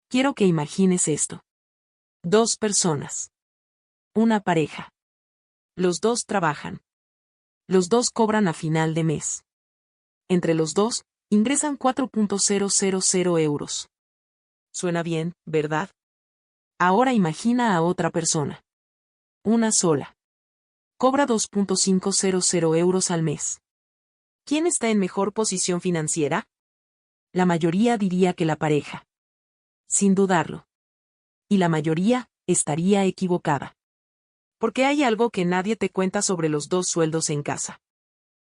Quiero que imagines esto. 2 personas. Una pareja. Los dos trabajan. Los dos cobran a final de mes. Entre los dos, ingresan 4.000 euros. Suena bien, ¿verdad? Ahora imagina a otra persona. Una sola. Cobra 2.500 euros al mes. ¿Quién está en mejor posición financiera? La mayoría diría que la pareja. Sin dudarlo. Y la mayoría estaría equivocada. Porque hay algo que nadie te cuenta sobre los dos sueldos en casa.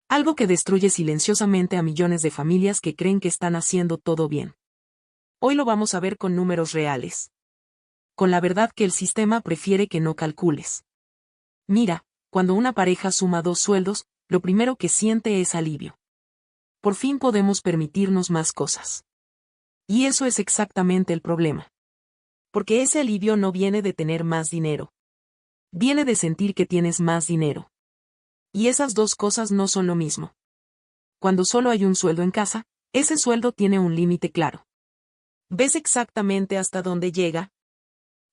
Algo que destruye silenciosamente a millones de familias que creen que están haciendo todo bien. Hoy lo vamos a ver con números reales. Con la verdad que el sistema prefiere que no calcules. Mira, cuando una pareja suma 2 sueldos, lo primero que siente es alivio. Por fin podemos permitirnos más cosas. Y eso es exactamente el problema. Porque ese alivio no viene de tener más dinero. Viene de sentir que tienes más dinero. Y esas dos cosas no son lo mismo. Cuando solo hay un sueldo en casa, ese sueldo tiene un límite claro. Ves exactamente hasta dónde llega.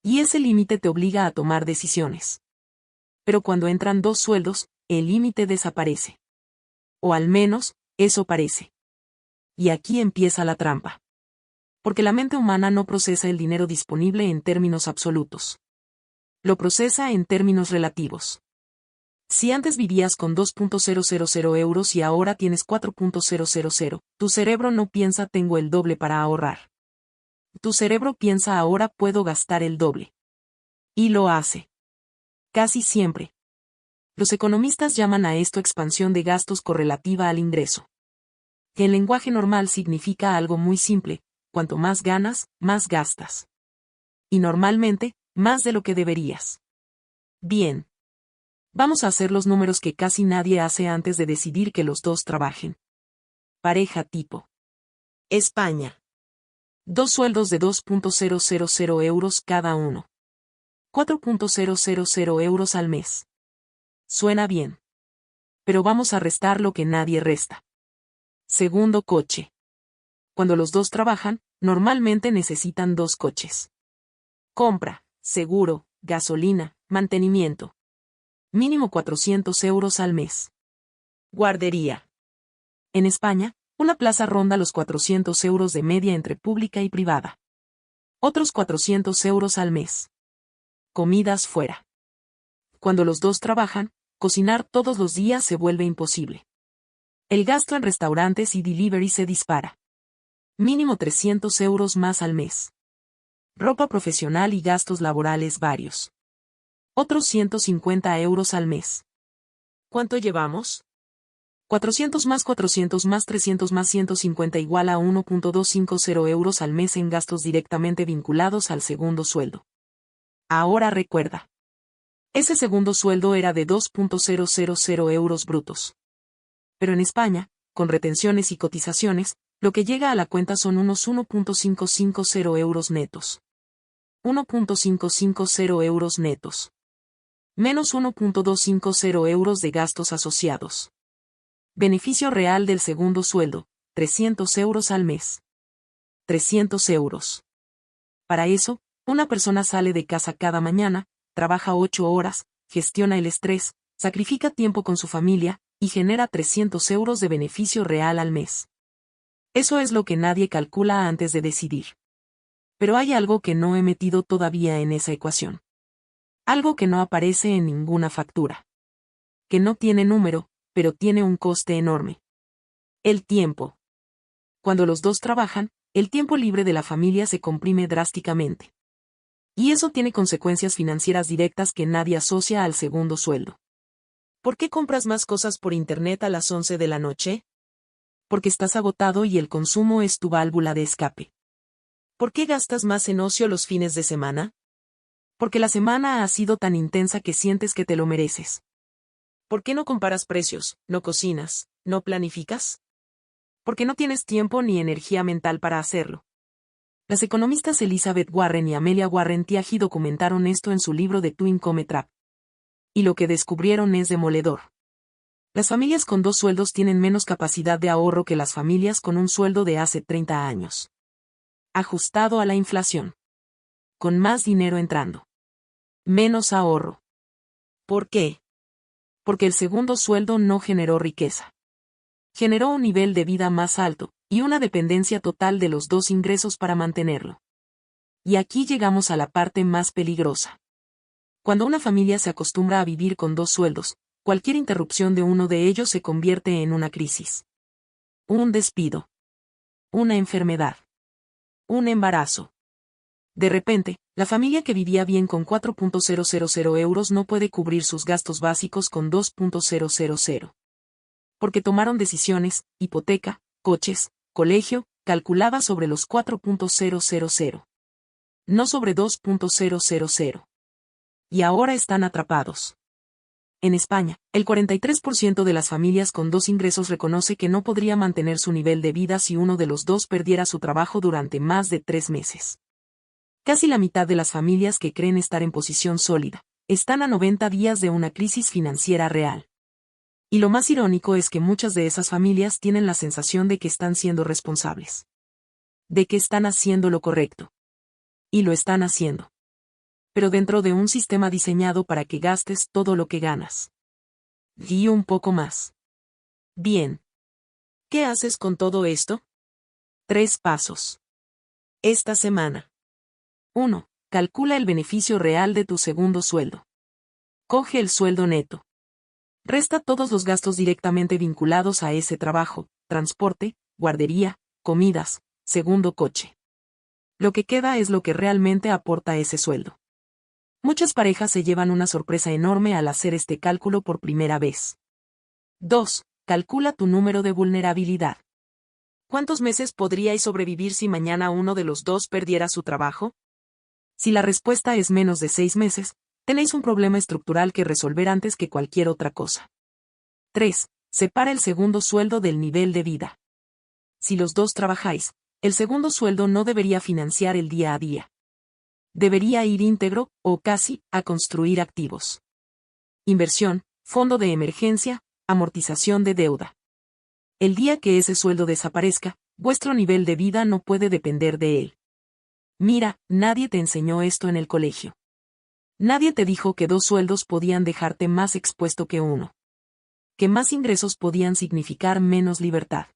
Y ese límite te obliga a tomar decisiones. Pero cuando entran 2 sueldos, el límite desaparece. O al menos, eso parece. Y aquí empieza la trampa. Porque la mente humana no procesa el dinero disponible en términos absolutos. Lo procesa en términos relativos. Si antes vivías con 2.000 euros y ahora tienes 4.000, tu cerebro no piensa tengo el doble para ahorrar. Tu cerebro piensa ahora puedo gastar el doble. Y lo hace. Casi siempre. Los economistas llaman a esto expansión de gastos correlativa al ingreso. Que en lenguaje normal significa algo muy simple, cuanto más ganas, más gastas. Y normalmente, más de lo que deberías. Bien. Vamos a hacer los números que casi nadie hace antes de decidir que los dos trabajen. Pareja tipo. España. 2 sueldos de 2.000 euros cada uno. 4.000 euros al mes. Suena bien. Pero vamos a restar lo que nadie resta. Segundo coche. Cuando los dos trabajan, normalmente necesitan 2 coches. Compra, seguro, gasolina, mantenimiento. Mínimo 400 euros al mes. Guardería. En España, una plaza ronda los 400 euros de media entre pública y privada. Otros 400 euros al mes. Comidas fuera. Cuando los dos trabajan, cocinar todos los días se vuelve imposible. El gasto en restaurantes y delivery se dispara. Mínimo 300 euros más al mes. Ropa profesional y gastos laborales varios. Otros 150 euros al mes. ¿Cuánto llevamos? 400 más 400 más 300 más 150 igual a 1.250 euros al mes en gastos directamente vinculados al segundo sueldo. Ahora recuerda. Ese segundo sueldo era de 2.000 euros brutos. Pero en España, con retenciones y cotizaciones, lo que llega a la cuenta son unos 1.550 euros netos. 1.550 euros netos. Menos 1.250 euros de gastos asociados. Beneficio real del segundo sueldo, 300 euros al mes. 300 euros. Para eso, una persona sale de casa cada mañana, trabaja 8 horas, gestiona el estrés, sacrifica tiempo con su familia, y genera 300 euros de beneficio real al mes. Eso es lo que nadie calcula antes de decidir. Pero hay algo que no he metido todavía en esa ecuación. Algo que no aparece en ninguna factura. Que no tiene número, pero tiene un coste enorme. El tiempo. Cuando los dos trabajan, el tiempo libre de la familia se comprime drásticamente. Y eso tiene consecuencias financieras directas que nadie asocia al segundo sueldo. ¿Por qué compras más cosas por internet a las 11 de la noche? Porque estás agotado y el consumo es tu válvula de escape. ¿Por qué gastas más en ocio los fines de semana? Porque la semana ha sido tan intensa que sientes que te lo mereces. ¿Por qué no comparas precios, no cocinas, no planificas? Porque no tienes tiempo ni energía mental para hacerlo. Las economistas Elizabeth Warren y Amelia Warren Tiagi documentaron esto en su libro The Two Income Trap. Y lo que descubrieron es demoledor. Las familias con 2 sueldos tienen menos capacidad de ahorro que las familias con un sueldo de hace 30 años. Ajustado a la inflación. Con más dinero entrando. Menos ahorro. ¿Por qué? Porque el segundo sueldo no generó riqueza. Generó un nivel de vida más alto, y una dependencia total de los dos ingresos para mantenerlo. Y aquí llegamos a la parte más peligrosa. Cuando una familia se acostumbra a vivir con dos sueldos, cualquier interrupción de uno de ellos se convierte en una crisis. Un despido. Una enfermedad. Un embarazo. De repente, la familia que vivía bien con 4.000 euros no puede cubrir sus gastos básicos con 2.000. Porque tomaron decisiones, hipoteca, coches, colegio, calculada sobre los 4.000. No sobre 2.000. Y ahora están atrapados. En España, el 43% de las familias con dos ingresos reconoce que no podría mantener su nivel de vida si uno de los dos perdiera su trabajo durante más de 3 meses. Casi la mitad de las familias que creen estar en posición sólida, están a 90 días de una crisis financiera real. Y lo más irónico es que muchas de esas familias tienen la sensación de que están siendo responsables. De que están haciendo lo correcto. Y lo están haciendo. Pero dentro de un sistema diseñado para que gastes todo lo que ganas. Y un poco más. Bien. ¿Qué haces con todo esto? 3 pasos. Esta semana. 1. Calcula el beneficio real de tu segundo sueldo. Coge el sueldo neto. Resta todos los gastos directamente vinculados a ese trabajo, transporte, guardería, comidas, segundo coche. Lo que queda es lo que realmente aporta ese sueldo. Muchas parejas se llevan una sorpresa enorme al hacer este cálculo por primera vez. 2. Calcula tu número de vulnerabilidad. ¿Cuántos meses podríais sobrevivir si mañana uno de los dos perdiera su trabajo? Si la respuesta es menos de 6 meses, tenéis un problema estructural que resolver antes que cualquier otra cosa. 3. Separa el segundo sueldo del nivel de vida. Si los dos trabajáis, el segundo sueldo no debería financiar el día a día. Debería ir íntegro, o casi, a construir activos. Inversión, fondo de emergencia, amortización de deuda. El día que ese sueldo desaparezca, vuestro nivel de vida no puede depender de él. Mira, nadie te enseñó esto en el colegio. Nadie te dijo que 2 sueldos podían dejarte más expuesto que uno. Que más ingresos podían significar menos libertad.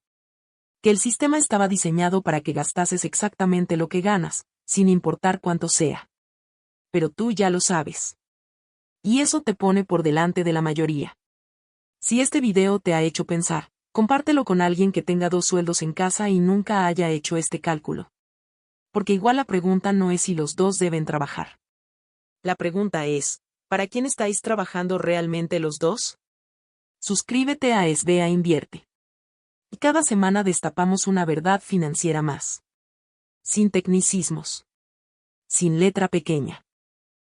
Que el sistema estaba diseñado para que gastases exactamente lo que ganas, sin importar cuánto sea. Pero tú ya lo sabes. Y eso te pone por delante de la mayoría. Si este video te ha hecho pensar, compártelo con alguien que tenga 2 sueldos en casa y nunca haya hecho este cálculo. Porque igual la pregunta no es si los dos deben trabajar. La pregunta es, ¿para quién estáis trabajando realmente los dos? Suscríbete a SBA Invierte. Y cada semana destapamos una verdad financiera más. Sin tecnicismos. Sin letra pequeña.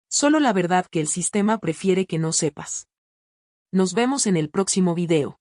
Solo la verdad que el sistema prefiere que no sepas. Nos vemos en el próximo video.